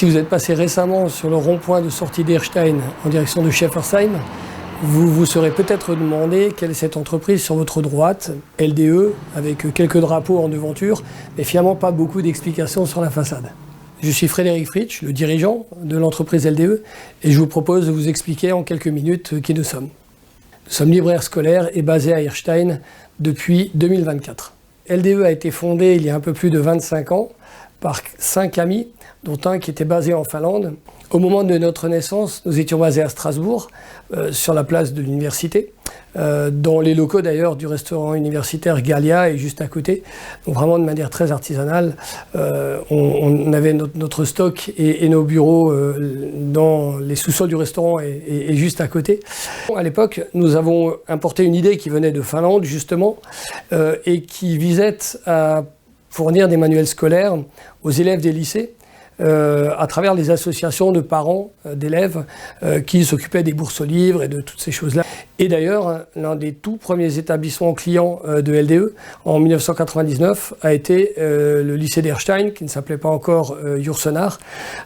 Si vous êtes passé récemment sur le rond-point de sortie d'Erstein en direction de Scheffersheim, vous vous serez peut-être demandé quelle est cette entreprise sur votre droite, LDE, avec quelques drapeaux en devanture, mais finalement pas beaucoup d'explications sur la façade. Je suis Frédéric Fritsch, le dirigeant de l'entreprise LDE, et je vous propose de vous expliquer en quelques minutes qui nous sommes. Nous sommes libraires scolaires et basés à Erstein depuis 2024. LDE a été fondée il y a un peu plus de 25 ans par 5 amis, dont un qui était basé en Finlande. Au moment de notre naissance, nous étions basés à Strasbourg, sur la place de l'université, dans les locaux d'ailleurs du restaurant universitaire Gallia et juste à côté. Donc vraiment de manière très artisanale. On avait notre stock et nos bureaux dans les sous-sols du restaurant et juste à côté. À l'époque, nous avons importé une idée qui venait de Finlande justement et qui visait à fournir des manuels scolaires aux élèves des lycées à travers les associations de parents d'élèves qui s'occupaient des bourses aux livres et de toutes ces choses-là. Et d'ailleurs, l'un des tout premiers établissements clients de LDE, en 1999, a été le lycée d'Erstein, qui ne s'appelait pas encore Jursenar,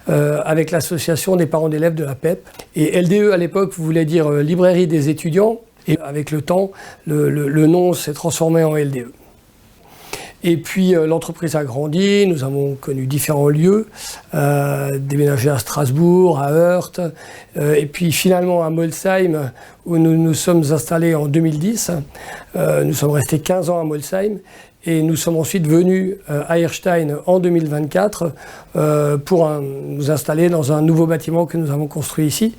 avec l'association des parents d'élèves de la PEP. Et LDE, à l'époque, voulait dire librairie des étudiants, et avec le temps, le nom s'est transformé en LDE. Et puis l'entreprise a grandi, nous avons connu différents lieux, déménagé à Strasbourg, à Heurt, et puis finalement à Molsheim, où nous nous sommes installés en 2010. Nous sommes restés 15 ans à Molsheim, et nous sommes ensuite venus à Erstein en 2024 pour nous installer dans un nouveau bâtiment que nous avons construit ici,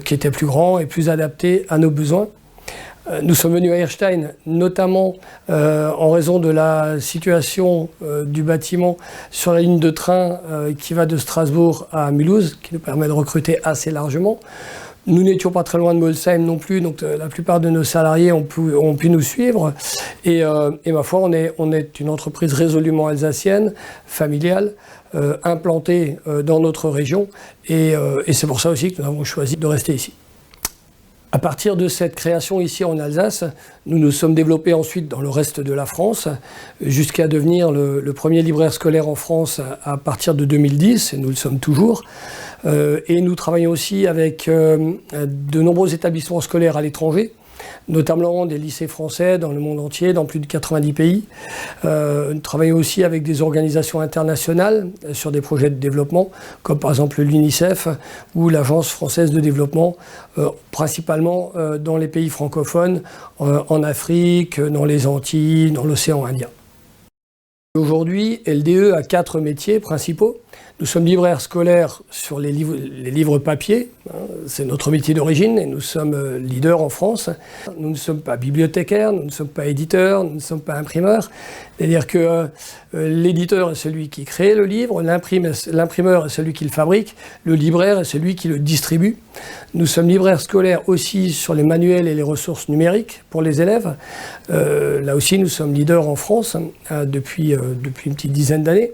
qui était plus grand et plus adapté à nos besoins. Nous sommes venus à Erstein notamment en raison de la situation du bâtiment sur la ligne de train qui va de Strasbourg à Mulhouse, qui nous permet de recruter assez largement. Nous n'étions pas très loin de Molsheim non plus, donc la plupart de nos salariés ont pu nous suivre. Et ma foi, on est une entreprise résolument alsacienne, familiale, implantée dans notre région. Et c'est pour ça aussi que nous avons choisi de rester ici. À partir de cette création ici en Alsace, nous nous sommes développés ensuite dans le reste de la France, jusqu'à devenir le premier libraire scolaire en France à partir de 2010, et nous le sommes toujours. Et nous travaillons aussi avec de nombreux établissements scolaires à l'étranger, notamment des lycées français dans le monde entier, dans plus de 90 pays. Nous travaillons aussi avec des organisations internationales sur des projets de développement, comme par exemple l'UNICEF ou l'Agence française de développement, principalement dans les pays francophones, en Afrique, dans les Antilles, dans l'océan Indien. Aujourd'hui, LDE a 4 métiers principaux. Nous sommes libraires scolaires sur les livres papier, c'est notre métier d'origine et nous sommes leaders en France. Nous ne sommes pas bibliothécaires, nous ne sommes pas éditeurs, nous ne sommes pas imprimeurs. C'est-à-dire que l'éditeur est celui qui crée le livre, l'imprimeur est celui qui le fabrique, le libraire est celui qui le distribue. Nous sommes libraires scolaires aussi sur les manuels et les ressources numériques pour les élèves. Là aussi, nous sommes leaders en France depuis une petite dizaine d'années.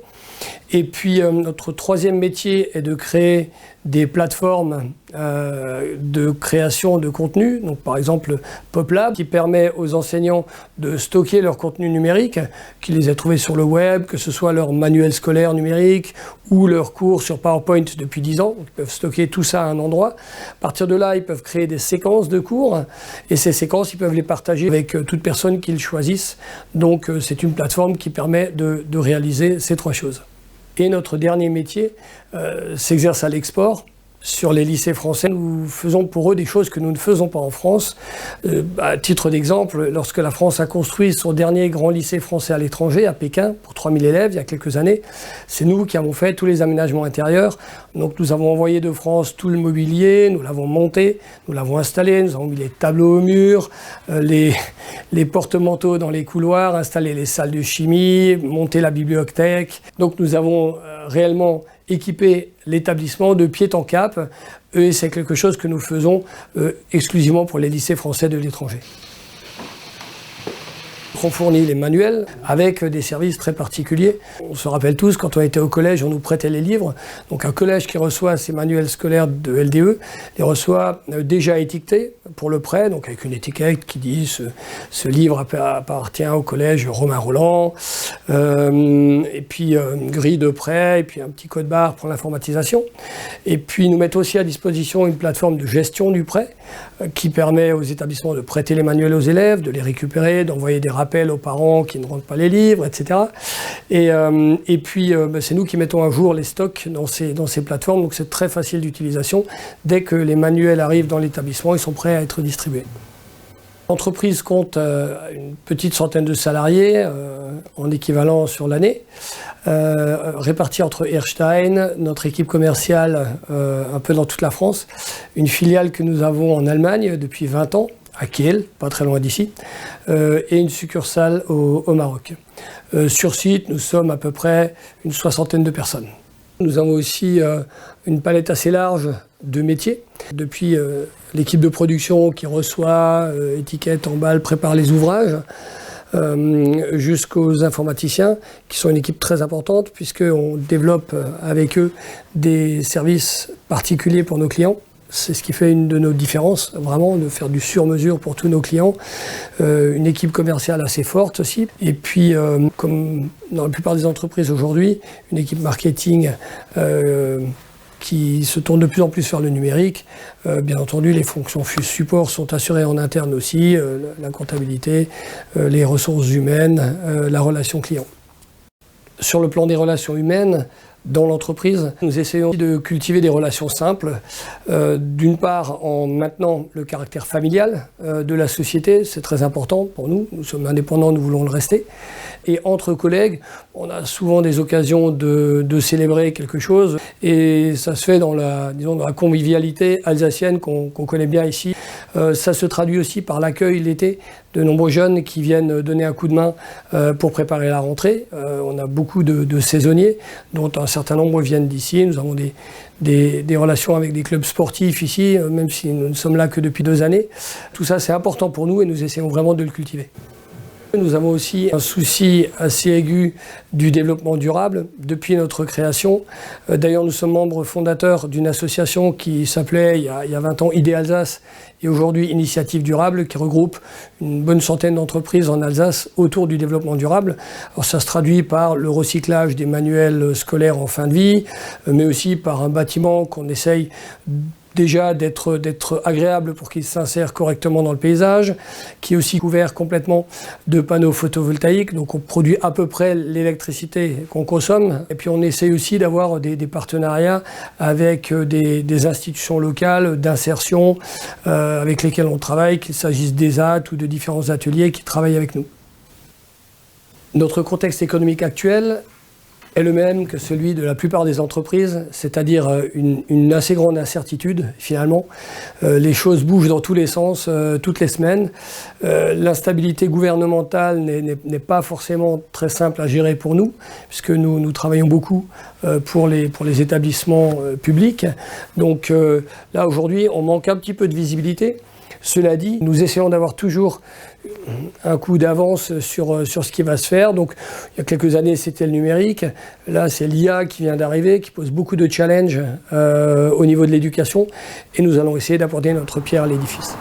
Et puis notre troisième métier est de créer des plateformes de création de contenu. Donc par exemple PopLab qui permet aux enseignants de stocker leur contenu numérique, qu'ils les aient trouvés sur le web, que ce soit leur manuel scolaire numérique ou leurs cours sur PowerPoint depuis 10 ans. Donc, ils peuvent stocker tout ça à un endroit. À partir de là, ils peuvent créer des séquences de cours et ces séquences, ils peuvent les partager avec toute personne qu'ils choisissent. Donc c'est une plateforme qui permet de réaliser ces 3 choses. Et notre dernier métier s'exerce à l'export. Sur les lycées français, nous faisons pour eux des choses que nous ne faisons pas en France. À titre d'exemple, lorsque la France a construit son dernier grand lycée français à l'étranger, à Pékin, pour 3000 élèves, il y a quelques années, c'est nous qui avons fait tous les aménagements intérieurs. Donc nous avons envoyé de France tout le mobilier, nous l'avons monté, nous l'avons installé, nous avons mis les tableaux au mur, les porte-manteaux dans les couloirs, installé les salles de chimie, monté la bibliothèque. Donc nous avons réellement équiper l'établissement de pied en cap, et c'est quelque chose que nous faisons exclusivement pour les lycées français de l'étranger. on fournit les manuels avec des services très particuliers. On se rappelle tous, quand on était au collège, on nous prêtait les livres. Donc un collège qui reçoit ces manuels scolaires de LDE les reçoit déjà étiquetés pour le prêt, donc avec une étiquette qui dit ce livre appartient au collège Romain Rolland, et puis une grille de prêt, et puis un petit code barre pour l'informatisation. Et puis nous mettons aussi à disposition une plateforme de gestion du prêt qui permet aux établissements de prêter les manuels aux élèves, de les récupérer, d'envoyer des rappels aux parents qui ne rendent pas les livres, etc. Et puis c'est nous qui mettons à jour les stocks dans ces plateformes, donc c'est très facile d'utilisation. Dès que les manuels arrivent dans l'établissement, ils sont prêts à être distribués. L'entreprise compte une petite centaine de salariés en équivalent sur l'année, répartis entre Erstein, notre équipe commerciale un peu dans toute la France, une filiale que nous avons en Allemagne depuis 20 ans, à Kiel, pas très loin d'ici, et une succursale au Maroc. Sur site, nous sommes à peu près une soixantaine de personnes. Nous avons aussi une palette assez large de métiers, depuis l'équipe de production qui reçoit, étiquette, emballe, prépare les ouvrages, jusqu'aux informaticiens, qui sont une équipe très importante, puisqu'on développe avec eux des services particuliers pour nos clients. C'est ce qui fait une de nos différences, vraiment, de faire du sur-mesure pour tous nos clients. Une équipe commerciale assez forte aussi. Et puis, comme dans la plupart des entreprises aujourd'hui, une équipe marketing qui se tourne de plus en plus vers le numérique. Bien entendu, les fonctions support sont assurées en interne aussi, la comptabilité, les ressources humaines, la relation client. Sur le plan des relations humaines, dans l'entreprise, nous essayons de cultiver des relations simples, d'une part en maintenant le caractère familial de la société, c'est très important pour nous, nous sommes indépendants, nous voulons le rester, et entre collègues, on a souvent des occasions de célébrer quelque chose, et ça se fait dans la convivialité alsacienne qu'on connaît bien ici. Ça se traduit aussi par l'accueil l'été de nombreux jeunes qui viennent donner un coup de main pour préparer la rentrée. On a beaucoup de saisonniers, dont un certain nombre viennent d'ici. Nous avons des relations avec des clubs sportifs ici, même si nous ne sommes là que depuis 2 années. Tout ça, c'est important pour nous et nous essayons vraiment de le cultiver. Nous avons aussi un souci assez aigu du développement durable depuis notre création. D'ailleurs, nous sommes membres fondateurs d'une association qui s'appelait il y a 20 ans ID Alsace et aujourd'hui Initiative Durable, qui regroupe une bonne centaine d'entreprises en Alsace autour du développement durable. Alors ça se traduit par le recyclage des manuels scolaires en fin de vie, mais aussi par un bâtiment qu'on essaye déjà d'être agréable pour qu'il s'insère correctement dans le paysage, qui est aussi couvert complètement de panneaux photovoltaïques, donc on produit à peu près l'électricité qu'on consomme. Et puis on essaye aussi d'avoir des partenariats avec des institutions locales d'insertion avec lesquelles on travaille, qu'il s'agisse d'ESAT ou de différents ateliers qui travaillent avec nous. Notre contexte économique actuel est le même que celui de la plupart des entreprises, c'est-à-dire une assez grande incertitude finalement. Les choses bougent dans tous les sens, toutes les semaines. L'instabilité gouvernementale n'est pas forcément très simple à gérer pour nous, puisque nous travaillons beaucoup pour les établissements publics. Donc là aujourd'hui, on manque un petit peu de visibilité. Cela dit, nous essayons d'avoir toujours un coup d'avance sur ce qui va se faire. Donc, il y a quelques années, c'était le numérique. Là, c'est l'IA qui vient d'arriver, qui pose beaucoup de challenges au niveau de l'éducation. Et nous allons essayer d'apporter notre pierre à l'édifice.